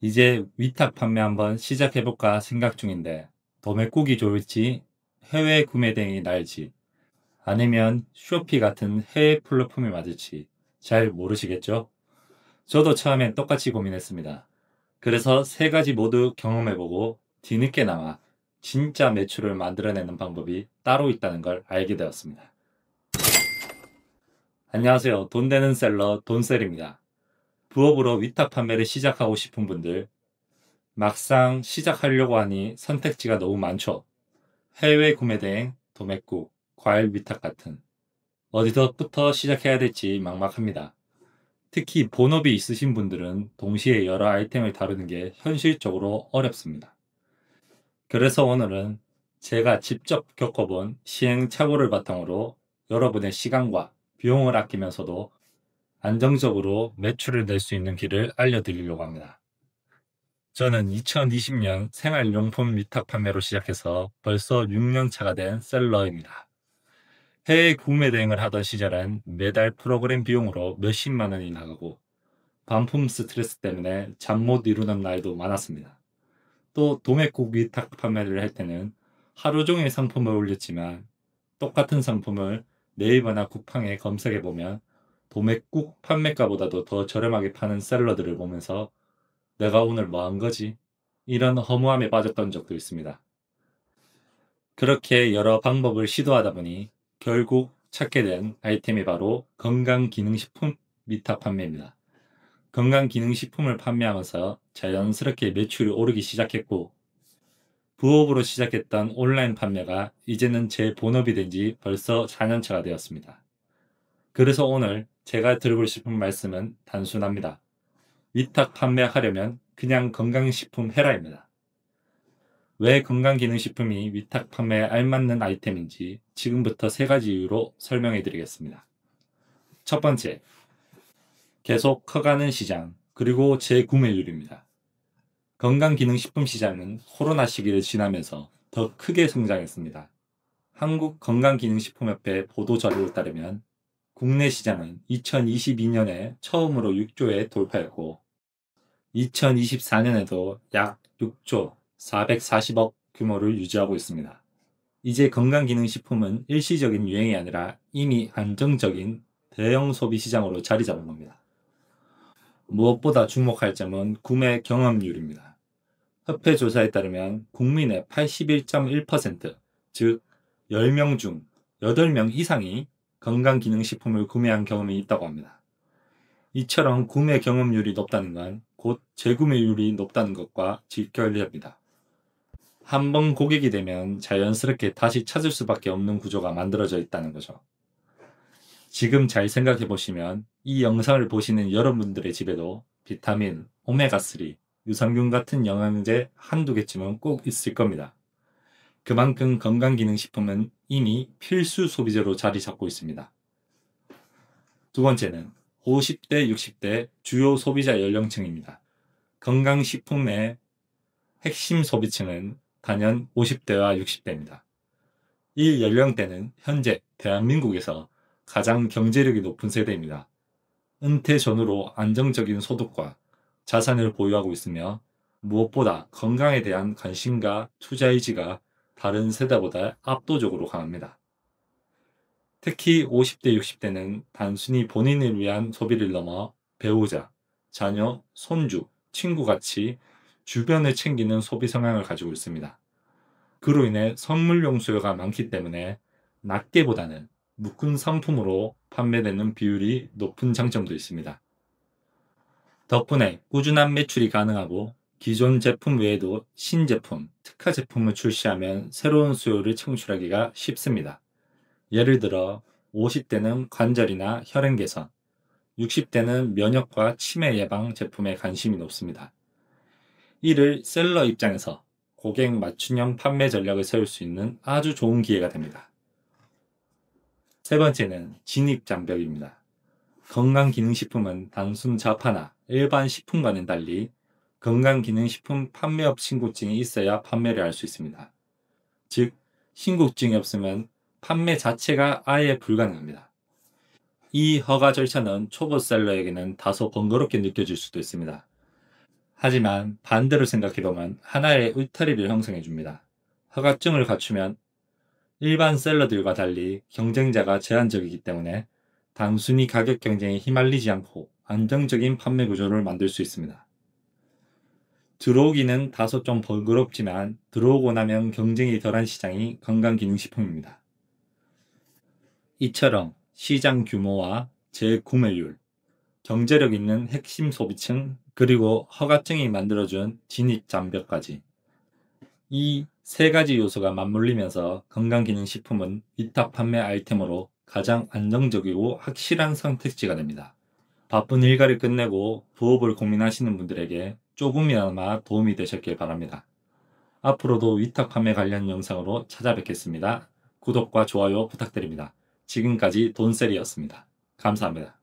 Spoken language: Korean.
이제 위탁 판매 한번 시작해볼까 생각 중인데 도매국이 좋을지 해외 구매 대행이 나을지 아니면 쇼피 같은 해외 플랫폼이 맞을지 잘 모르시겠죠? 저도 처음엔 똑같이 고민했습니다. 그래서 세 가지 모두 경험해보고 뒤늦게나마 진짜 매출을 만들어내는 방법이 따로 있다는 걸 알게 되었습니다. 안녕하세요. 돈 되는 셀러 돈셀입니다. 부업으로 위탁 판매를 시작하고 싶은 분들, 막상 시작하려고 하니 선택지가 너무 많죠. 해외 구매 대행, 도매국, 과일 위탁 같은 어디서부터 시작해야 될지 막막합니다. 특히 본업이 있으신 분들은 동시에 여러 아이템을 다루는 게 현실적으로 어렵습니다. 그래서 오늘은 제가 직접 겪어본 시행착오를 바탕으로 여러분의 시간과 비용을 아끼면서도 안정적으로 매출을 낼 수 있는 길을 알려드리려고 합니다. 저는 2020년 생활용품 위탁 판매로 시작해서 벌써 6년 차가 된 셀러입니다. 해외 구매 대행을 하던 시절엔 매달 프로그램 비용으로 몇십만 원이 나가고 반품 스트레스 때문에 잠 못 이루는 날도 많았습니다. 또 도매국 위탁 판매를 할 때는 하루 종일 상품을 올렸지만 똑같은 상품을 네이버나 쿠팡에 검색해보면 도매국 판매가보다도 더 저렴하게 파는 셀러들을 보면서 내가 오늘 뭐 한 거지? 이런 허무함에 빠졌던 적도 있습니다. 그렇게 여러 방법을 시도하다 보니 결국 찾게 된 아이템이 바로 건강기능식품 위탁 판매입니다. 건강기능식품을 판매하면서 자연스럽게 매출이 오르기 시작했고 부업으로 시작했던 온라인 판매가 이제는 제 본업이 된 지 벌써 4년차가 되었습니다. 그래서 오늘 제가 드리고 싶은 말씀은 단순합니다. 위탁 판매하려면 그냥 건강식품 해라입니다. 왜 건강기능식품이 위탁 판매에 알맞는 아이템인지 지금부터 세 가지 이유로 설명해 드리겠습니다. 첫 번째, 계속 커가는 시장, 그리고 재구매율입니다. 건강기능식품 시장은 코로나 시기를 지나면서 더 크게 성장했습니다. 한국건강기능식품협회 보도자료에 따르면 국내 시장은 2022년에 처음으로 6조에 돌파했고 2024년에도 약 6조 440억 규모를 유지하고 있습니다. 이제 건강기능식품은 일시적인 유행이 아니라 이미 안정적인 대형 소비 시장으로 자리 잡은 겁니다. 무엇보다 주목할 점은 구매 경험률입니다. 협회 조사에 따르면 국민의 81.1%, 즉 10명 중 8명 이상이 건강기능식품을 구매한 경험이 있다고 합니다. 이처럼 구매 경험률이 높다는 건 곧 재구매율이 높다는 것과 직결됩니다. 한번 고객이 되면 자연스럽게 다시 찾을 수밖에 없는 구조가 만들어져 있다는 거죠. 지금 잘 생각해 보시면 이 영상을 보시는 여러분들의 집에도 비타민, 오메가3, 유산균 같은 영양제 한두 개쯤은 꼭 있을 겁니다. 그만큼 건강기능식품은 이미 필수 소비재로 자리 잡고 있습니다. 두 번째는 50대, 60대 주요 소비자 연령층입니다. 건강식품의 핵심 소비층은 단연 50대와 60대입니다. 이 연령대는 현재 대한민국에서 가장 경제력이 높은 세대입니다. 은퇴 전후로 안정적인 소득과 자산을 보유하고 있으며 무엇보다 건강에 대한 관심과 투자 의지가 다른 세대보다 압도적으로 강합니다. 특히 50대, 60대는 단순히 본인을 위한 소비를 넘어 배우자, 자녀, 손주, 친구같이 주변을 챙기는 소비 성향을 가지고 있습니다. 그로 인해 선물용 수요가 많기 때문에 낱개보다는 묶은 상품으로 판매되는 비율이 높은 장점도 있습니다. 덕분에 꾸준한 매출이 가능하고 기존 제품 외에도 신제품, 특화 제품을 출시하면 새로운 수요를 창출하기가 쉽습니다. 예를 들어 50대는 관절이나 혈행 개선, 60대는 면역과 치매 예방 제품에 관심이 높습니다. 이를 셀러 입장에서 고객 맞춤형 판매 전략을 세울 수 있는 아주 좋은 기회가 됩니다. 세 번째는 진입 장벽입니다. 건강기능식품은 단순 잡화나 일반 식품과는 달리 건강기능식품 판매업 신고증이 있어야 판매를 할 수 있습니다. 즉, 신고증이 없으면 판매 자체가 아예 불가능합니다. 이 허가 절차는 초보 셀러에게는 다소 번거롭게 느껴질 수도 있습니다. 하지만 반대로 생각해보면 하나의 울타리를 형성해줍니다. 허가증을 갖추면 일반 셀러들과 달리 경쟁자가 제한적이기 때문에 단순히 가격 경쟁에 휘말리지 않고 안정적인 판매 구조를 만들 수 있습니다. 들어오기는 다소 좀 번거롭지만 들어오고 나면 경쟁이 덜한 시장이 건강기능식품입니다. 이처럼 시장 규모와 재구매율, 경제력 있는 핵심 소비층, 그리고 허가증이 만들어준 진입 장벽까지 이 세 가지 요소가 맞물리면서 건강기능식품은 위탁 판매 아이템으로 가장 안정적이고 확실한 선택지가 됩니다. 바쁜 일과를 끝내고 부업을 고민하시는 분들에게 조금이나마 도움이 되셨길 바랍니다. 앞으로도 위탁 판매 관련 영상으로 찾아뵙겠습니다. 구독과 좋아요 부탁드립니다. 지금까지 돈셀이었습니다. 감사합니다.